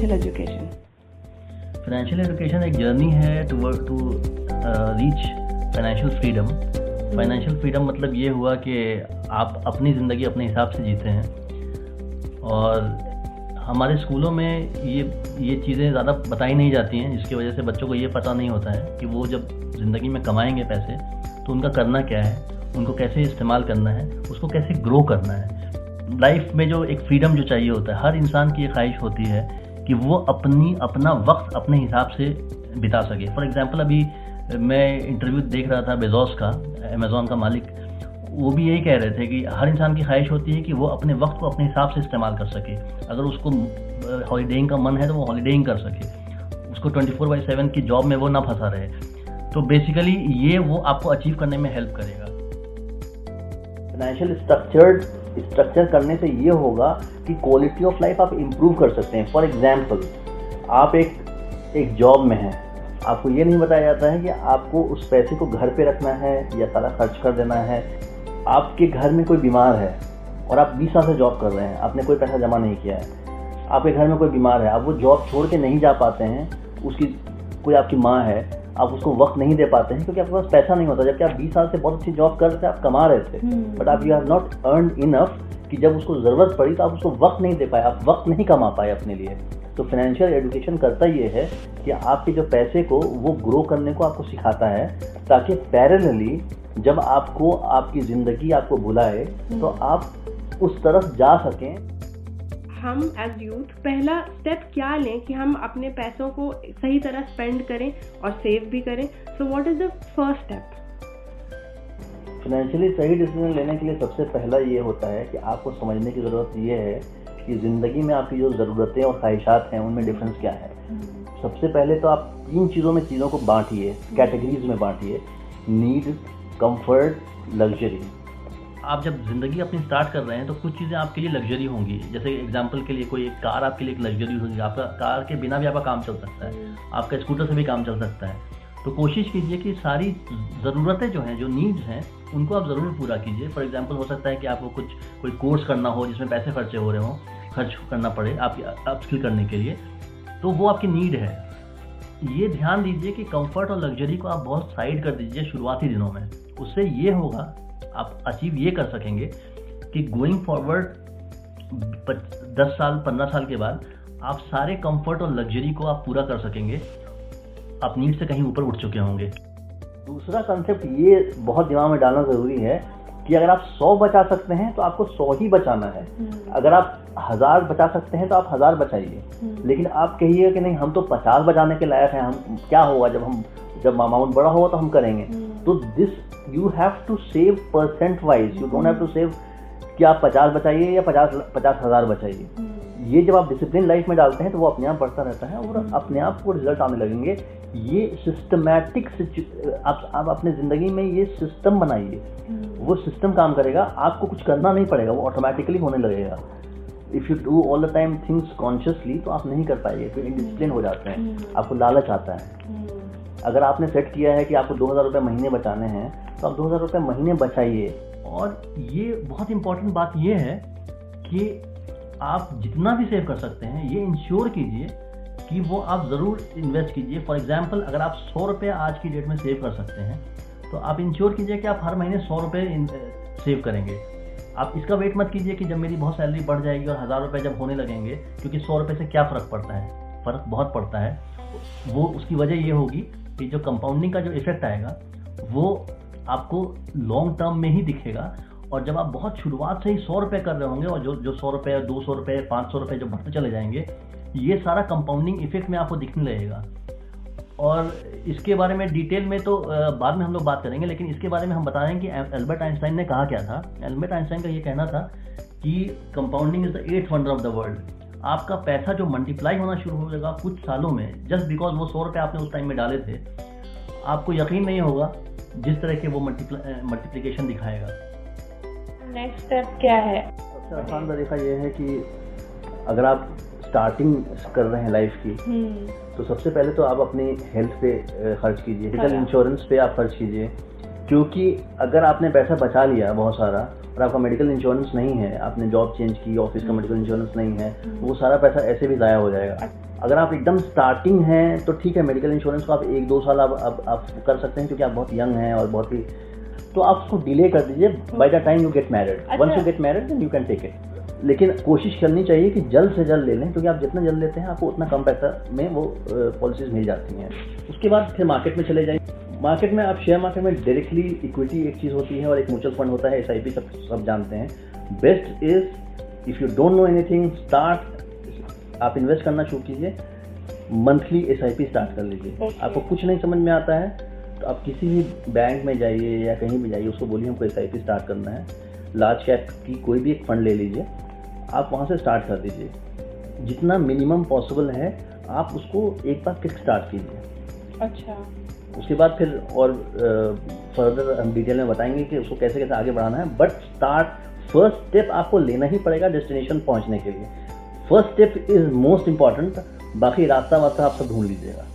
Financial education? Financial education एक journey है to reach financial freedom. Financial freedom मतलब ये हुआ कि आप अपनी ज़िंदगी अपने हिसाब से जीते हैं। और हमारे स्कूलों में ये चीज़ें ज़्यादा बताई नहीं जाती हैं, जिसकी वजह से बच्चों को ये पता नहीं होता है कि वो जब ज़िंदगी में कमाएंगे पैसे तो उनका करना क्या है, उनको कैसे इस्तेमाल करना है, उसको कैसे ग्रो करना है। लाइफ में जो एक फ्रीडम जो चाहिए होता है, हर इंसान की ये ख्वाहिश होती है कि वो अपना वक्त अपने हिसाब से बिता सके। फॉर एग्जांपल अभी मैं इंटरव्यू देख रहा था बेजोस का, अमेज़ॉन का मालिक, वो भी यही कह रहे थे कि हर इंसान की ख्वाहिश होती है कि वो अपने वक्त को अपने हिसाब से इस्तेमाल कर सके। अगर उसको हॉलीडेइंग का मन है तो वो हॉलीडेइंग कर सके, उसको 24/7 की जॉब में वो ना फंसा रहे। तो बेसिकली ये वो आपको अचीव करने में हेल्प करेगा। फाइनेंशियल स्ट्रक्चर करने से ये होगा कि क्वालिटी ऑफ लाइफ आप इम्प्रूव कर सकते हैं। फॉर एग्जांपल, आप एक जॉब में हैं, आपको ये नहीं बताया जाता है कि आपको उस पैसे को घर पे रखना है या सारा खर्च कर देना है। आपके घर में कोई बीमार है और आप 20 साल से जॉब कर रहे हैं, आपने कोई पैसा जमा नहीं किया है। आपके घर में कोई बीमार है, आप वो जॉब छोड़ के नहीं जा पाते हैं, उसकी कोई आपकी माँ है, आप उसको वक्त नहीं दे पाते हैं क्योंकि आपके पास पैसा नहीं होता। जबकि आप 20 साल से बहुत अच्छी जॉब कर रहे थे, आप कमा रहे थे, बट आप you have not earned enough कि जब उसको ज़रूरत पड़ी तो आप उसको वक्त नहीं दे पाए, आप वक्त नहीं कमा पाए अपने लिए। तो फाइनेंशियल एजुकेशन करता ये है कि आपके जो पैसे को वो ग्रो करने को आपको सिखाता है, ताकि पैरेलली जब आपको आपकी ज़िंदगी आपको बुलाए तो आप उस तरफ जा सकें। हम एज यूथ पहला स्टेप क्या लें कि हम अपने पैसों को सही तरह स्पेंड करें और सेव भी करें? So what is the first step? Financially सही डिसीजन लेने के लिए सबसे पहला ये होता है कि आपको समझने की ज़रूरत ये है कि ज़िंदगी में आपकी जो ज़रूरतें और ख्वाहिशात हैं उनमें डिफरेंस क्या है। सबसे पहले तो आप 3 चीज़ों में चीज़ों को बांटिए, कैटेगरीज में बांटिए: नीड, कंफर्ट, लग्जरी। आप जब ज़िंदगी अपनी स्टार्ट कर रहे हैं तो कुछ चीज़ें आपके लिए लग्जरी होंगी। जैसे एग्जांपल के लिए कोई एक कार आपके लिए एक लग्जरी होगी, आपका कार के बिना भी आपका काम चल सकता है, आपका स्कूटर से भी काम चल सकता है। तो कोशिश कीजिए कि सारी ज़रूरतें जो हैं, जो नीड्स हैं, उनको आप ज़रूर पूरा कीजिए। फॉर एग्जांपल हो सकता है कि आपको कोई कोर्स करना हो जिसमें पैसे खर्च करना पड़े आपकी अपस्किल करने के लिए, तो वो आपकी नीड है। ये ध्यान दीजिए कि कंफर्ट और लग्जरी को आप बहुत साइड कर दीजिए शुरुआती दिनों में। उससे ये होगा, आप अचीव ये कर सकेंगे कि गोइंग फॉरवर्ड 10 साल 15 साल के बाद आप सारे कंफर्ट और लग्जरी को आप पूरा कर सकेंगे, आप नीड से कहीं ऊपर उठ चुके होंगे। दूसरा कंसेप्ट ये बहुत दिमाग में डालना ज़रूरी है कि अगर आप 100 बचा सकते हैं तो आपको 100 ही बचाना है। अगर आप 1000 बचा सकते हैं तो आप 1000 बचाइए। लेकिन आप कहिए कि नहीं, हम तो 50 बचाने के लायक हैं, हम क्या होगा जब अमाउंट बड़ा होगा तो हम करेंगे। तो this you have to save percent wise, you don't have to save कि आप 50 बचाइए या 50,000 बचाइए। ये जब आप डिसिप्लिन लाइफ में डालते हैं तो वो अपने आप बढ़ता रहता है और अपने आप को रिजल्ट आने लगेंगे। ये सिस्टमैटिक आप अपने ज़िंदगी में ये सिस्टम बनाइए, वो सिस्टम काम करेगा, आपको कुछ करना नहीं पड़ेगा, वो ऑटोमेटिकली होने लगेगा। If you do all the time things consciously तो आप नहीं कर पाएंगे, फिर इनडिसिप्लिन हो जाते हैं, आपको लालच आता है। अगर आपने सेट किया है कि आपको 2000 रुपये महीने बचाने हैं तो आप 2000 रुपये महीने बचाइए। और ये बहुत इंपॉर्टेंट बात ये है कि आप जितना भी सेव कर सकते हैं ये इंश्योर कीजिए कि वो आप ज़रूर इन्वेस्ट कीजिए। फॉर एग्जांपल, अगर आप 100 रुपये आज की डेट में सेव कर सकते हैं तो आप इंश्योर कीजिए कि आप हर महीने 100 रुपये सेव करेंगे। आप इसका वेट मत कीजिए कि जब मेरी बहुत सैलरी बढ़ जाएगी और 1000 रुपये जब होने लगेंगे, क्योंकि 100 रुपये से क्या फ़र्क पड़ता है, फ़र्क बहुत पड़ता है। वो उसकी वजह ये होगी कि जो कंपाउंडिंग का जो इफेक्ट आएगा वो आपको लॉन्ग टर्म में ही दिखेगा। और जब आप बहुत शुरुआत से ही 100 रुपये कर रहे होंगे और जो 100 रुपये, 200 रुपये, 500 रुपये जो बढ़ते चले जाएंगे, ये सारा कंपाउंडिंग इफेक्ट में आपको दिखने लगेगा। और इसके बारे में डिटेल में तो बाद में हम लोग बात करेंगे, लेकिन इसके बारे में हम बता रहे हैं कि एल्बर्ट आइंस्टाइन ने कहा क्या था। एल्बर्ट आइंस्टाइन का ये कहना था कि compounding is the 8th wonder of the world. आपका पैसा जो मल्टीप्लाई होना शुरू हो जाएगा कुछ सालों में, जस्ट बिकॉज वो 100 रुपये आपने उस टाइम में डाले थे, आपको यकीन नहीं होगा जिस तरह के वो मल्टीप्लिकेशन दिखाएगा। नेक्स्ट स्टेप क्या है? सबसे आसान तरीका ये है कि अगर आप स्टार्टिंग कर रहे हैं लाइफ की, तो सबसे पहले तो आप अपनी हेल्थ पे खर्च कीजिए, मेडिकल इंश्योरेंस पे आप खर्च कीजिए। क्योंकि अगर आपने पैसा बचा लिया बहुत सारा और आपका मेडिकल इंश्योरेंस नहीं है, आपने जॉब चेंज की, ऑफिस का मेडिकल इंश्योरेंस नहीं है, वो सारा पैसा ऐसे भी ज़ाया हो जाएगा। अगर आप एकदम स्टार्टिंग हैं तो ठीक है, मेडिकल इंश्योरेंस को आप 1-2 साल आप कर सकते हैं क्योंकि आप बहुत यंग हैं और बहुत ही, तो आप उसको डिले कर दीजिए by the time you get married. Once you get married then you can take it. लेकिन कोशिश करनी चाहिए कि जल्द से जल्द ले लें, क्योंकि आप जितना जल्द लेते हैं आपको उतना कम पैसा में वो पॉलिसीज मिल जाती हैं। उसके बाद फिर मार्केट में चले जाएंगे। मार्केट में आप शेयर मार्केट में डायरेक्टली इक्विटी एक चीज़ होती है और एक म्यूचुअल फंड होता है, SIP सब जानते हैं। Best is if you don't know anything, start, आप इन्वेस्ट करना शुरू कीजिए, मंथली SIP स्टार्ट कर लीजिए। आपको कुछ नहीं समझ में आता है तो आप किसी भी बैंक में जाइए या कहीं भी जाइए, उसको बोलिए हमको SIP स्टार्ट करना है, लार्ज कैप की कोई भी एक फंड ले लीजिए, आप वहाँ से स्टार्ट कर दीजिए। जितना मिनिमम पॉसिबल है आप उसको एक बार किक स्टार्ट कीजिए। अच्छा, उसके बाद फिर और फर्दर हम डिटेल में बताएंगे कि उसको कैसे कैसे आगे बढ़ाना है। बट फर्स्ट स्टेप आपको लेना ही पड़ेगा डेस्टिनेशन पहुंचने के लिए। First step is most important, बाकी रास्ता वास्ता आप सब ढूंढ लीजिएगा।